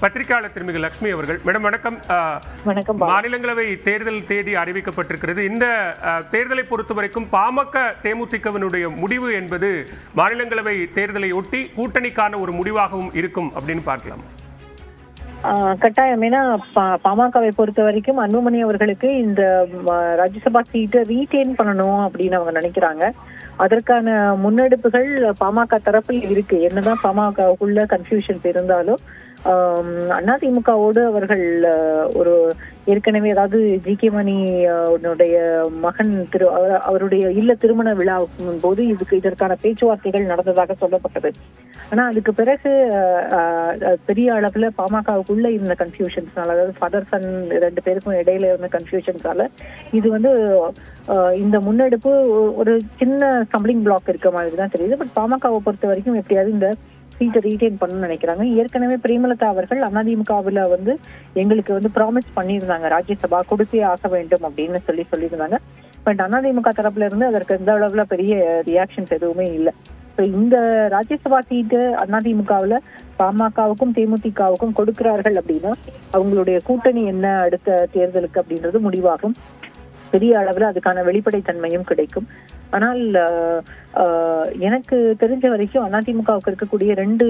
பத்திரிகையாளர் திருமிகு லட்சுமி அவர்கள். மேடம் வணக்கம். வணக்கம். மாநிலங்களவை தேர்தல் தேதி அறிவிக்கப்பட்டிருக்கிறது. இந்த தேர்தலை பொறுத்தவரைக்கும் பாமக தேமுதிகவினுடைய முடிவு என்பது மாநிலங்களவை தேர்தலை ஒட்டி கூட்டணிக்கான ஒரு முடிவாகவும் இருக்கும் அப்படின்னு பார்க்கலாம். கட்டாயம். ஏன்னா பாமகவை பொறுத்த வரைக்கும் அன்புமணி அவர்களுக்கு இந்த ராஜ்யசபா சீட்டை ரீடெயின் பண்ணணும் அப்படின்னு அவங்க நினைக்கிறாங்க. அதற்கான முன்னெடுப்புகள் பாமக தரப்பில் இருக்கு. என்னதான் பாமகவுக்குள்ள கன்ஃபியூஷன்ஸ் இருந்தாலும் அதிமுகவோடு அவர்கள் ஒரு ஏற்கனவே, அதாவது ஜி.கே. மணி மகன் அவருடைய இல்ல திருமண விழா போது இதற்கான பேச்சுவார்த்தைகள் நடந்ததாக சொல்லப்பட்டது. ஆனா அதுக்கு பிறகு பெரிய அளவுல பாமகவுக்குள்ள இருந்த கன்ஃபியூஷன்ஸ்னால, அதாவது ஃபாதர் சன் 2 பேருக்கும் இடையில இருந்த கன்ஃபியூஷன்ஸால இது இந்த முன்னெடுப்பு ஒரு சின்ன ஸ்டம்பிளிங் பிளாக் இருக்க மாதிரி தான் தெரியுது. பட் பாமகவை பொறுத்த வரைக்கும் எப்படியாவது இந்த சீட்டை ரீடைன் பண்ணணும்னு நினைக்கிறாங்க. ஏற்கனவே பிரேமலதா அவர்கள் அதிமுகவுல எங்களுக்கு ப்ராமிஸ் பண்ணியிருந்தாங்க, ராஜ்யசபா கொடுத்தே ஆக வேண்டும் அப்படின்னு சொல்லியிருந்தாங்க. பட் அதிமுக தரப்புல இருந்து அதற்கு எந்த அளவுல பெரிய ரியாக்ஷன்ஸ் எதுவுமே இல்லை. இந்த ராஜ்யசபா சீட்டு அதிமுகவுல பாமகவுக்கும் தேமுதிகவுக்கும் கொடுக்கிறார்கள் அப்படின்னா அவங்களுடைய கூட்டணி என்ன அடுத்த தேர்தலுக்கு அப்படின்றது முடிவாகும். பெரிய அளவுல அதுக்கான வெளிப்படைத்தன்மையும் கிடைக்கும். ஆனால் எனக்கு தெரிஞ்ச வரைக்கும் அதிமுகவுக்கு இருக்கக்கூடிய 2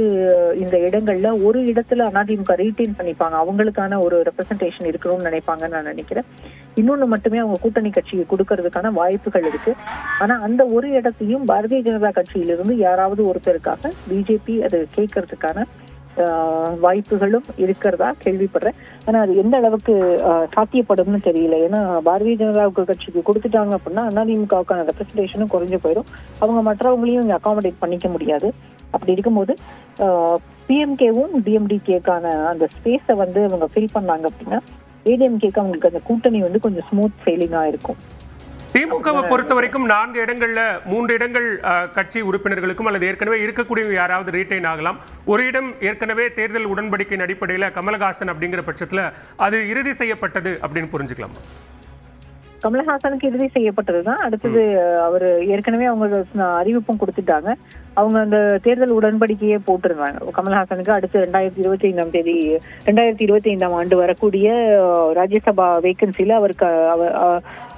இந்த இடங்கள்ல ஒரு இடத்துல அதிமுக ரீடைன் பண்ணிப்பாங்க. அவங்களுக்கான ஒரு ரெப்ரசன்டேஷன் இருக்கணும்னு நினைப்பாங்கன்னு நான் நினைக்கிறேன். இன்னொன்னு மட்டுமே அவங்க கூட்டணி கட்சிக்கு கொடுக்கறதுக்கான வாய்ப்புகள் இருக்கு. ஆனா அந்த ஒரு இடத்தையும் பாரதிய ஜனதா கட்சியிலிருந்து யாராவது ஒருத்தருக்காக பிஜேபி அது கேட்கறதுக்கான வாய்ப்புகளும் இருக்கிறதா கேள்விப்படுறேன். ஆனா அது எந்த அளவுக்கு சாத்தியப்படும்னு தெரியல. ஏன்னா பாரதிய ஜனதா கட்சிக்கு கொடுத்துட்டாங்க அப்படின்னா அதிமுகவுக்கான ரெப்ரசன்டேஷனும் குறைஞ்சு போயிடும். அவங்க மற்றவங்களையும் இங்க அகாமடேட் பண்ணிக்க முடியாது. அப்படி இருக்கும்போது பிஎம்கேவும் டிஎம்டிகேக்கான அந்த ஸ்பேஸை அவங்க ஃபில் பண்ணாங்க அப்படின்னா ஏடிஎம்கேக்கு அவங்களுக்கு அந்த கூட்டணி கொஞ்சம் ஸ்மூத் ஃபெயிலிங்கா இருக்கும். திமுகவை பொறுத்த வரைக்கும் 4 இடங்கள்ல 3 இடங்கள் கட்சி உறுப்பினர்களுக்கும் அல்லது ஏற்கனவே இருக்கக்கூடிய யாராவது ரீட்டைன் ஆகலாம். ஒரு இடம் ஏற்கனவே தேர்தல் உடன்படிக்கையின் அடிப்படையில் கமலஹாசன் அப்படிங்கிற பட்சத்தில் அது இறுதி செய்யப்பட்டது அப்படின்னு புரிஞ்சுக்கலாம். கமலஹாசனுக்கு இறுதி செய்யப்பட்டதுதான். அடுத்தது அவர் ஏற்கனவே அவங்க அறிவிப்பும் கொடுத்துட்டாங்க. அவங்க அந்த தேர்தல் உடன்படிக்கையே போட்டிருந்தாங்க. கமல்ஹாசனுக்கு அடுத்து 2025 ஆண்டு வரக்கூடிய ராஜ்யசபா வேகன்சில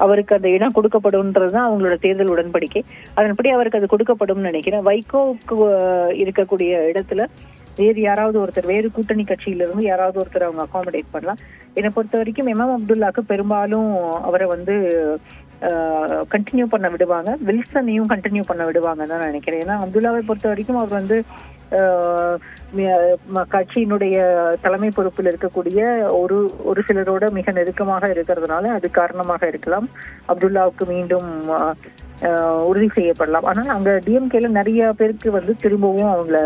அவருக்கு அந்த இடம் கொடுக்கப்படும்ன்றதுதான் அவங்களோட தேர்தல் உடன்படிக்கை. அதன்படி அவருக்கு அது கொடுக்கப்படும் நினைக்கிறேன். வைகோவுக்கு இருக்கக்கூடிய இடத்துல வேறு யாராவது ஒருத்தர், வேறு கூட்டணி கட்சியிலிருந்து யாராவது ஒருத்தர் அவங்க அகாமடேட் பண்ணலாம். என்னை பொறுத்த வரைக்கும் எம்எம் அப்துல்லாக்கு பெரும்பாலும் அவரை கண்டினியூ பண்ண விடுவாங்க. வில்சனையும் கண்டினியூ பண்ண விடுவாங்க தான் நினைக்கிறேன். ஏன்னா அப்துல்லாவை பொறுத்த வரைக்கும் அவர் கட்சியினுடைய தலைமை பொறுப்பில் இருக்கக்கூடிய ஒரு சிலரோட மிக நெருக்கமாக இருக்கிறதுனால அது காரணமாக இருக்கலாம். அப்துல்லாவுக்கு மீண்டும் உறுதி செய்யப்படலாம். ஆனால் அங்க டிஎம்கேல நிறைய பேருக்கு திரும்பவும் அவங்கள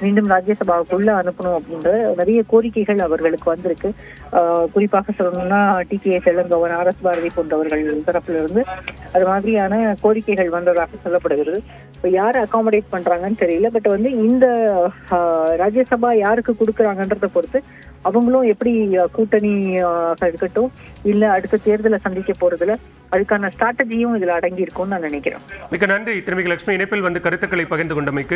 மீண்டும் ராஜ்யசபாவுக்குள்ள அனுப்பணும் அப்படின்ற நிறைய கோரிக்கைகள் அவர்களுக்கு வந்திருக்கு. குறிப்பாக சொல்லணும்னா டி.கே. செல்லங்கவன், ஆர்.எஸ். பாரதி போன்றவர்கள் தரப்புல இருந்து அது மாதிரியான கோரிக்கைகள் வந்ததாக சொல்லப்படுகிறது. இப்ப யாரு அகாமடேட் பண்றாங்கன்னு தெரியல. பட் இந்த ராஜ்யசபா யாருக்கு கொடுக்குறாங்கன்றத பொறுத்து அவங்களும் எப்படி கூட்டணி இருக்கட்டும் இல்ல அடுத்த தேர்தலை சந்திக்க போறதுல அதுக்கான ஸ்ட்ராட்டஜியும் இதுல அடங்கி இருக்கும்னு நான் நினைக்கிறேன். மிக நன்றி திருமிகு லட்சுமி, இணைப்பில் கருத்துக்களை பகிர்ந்து கொண்டமைக்கு.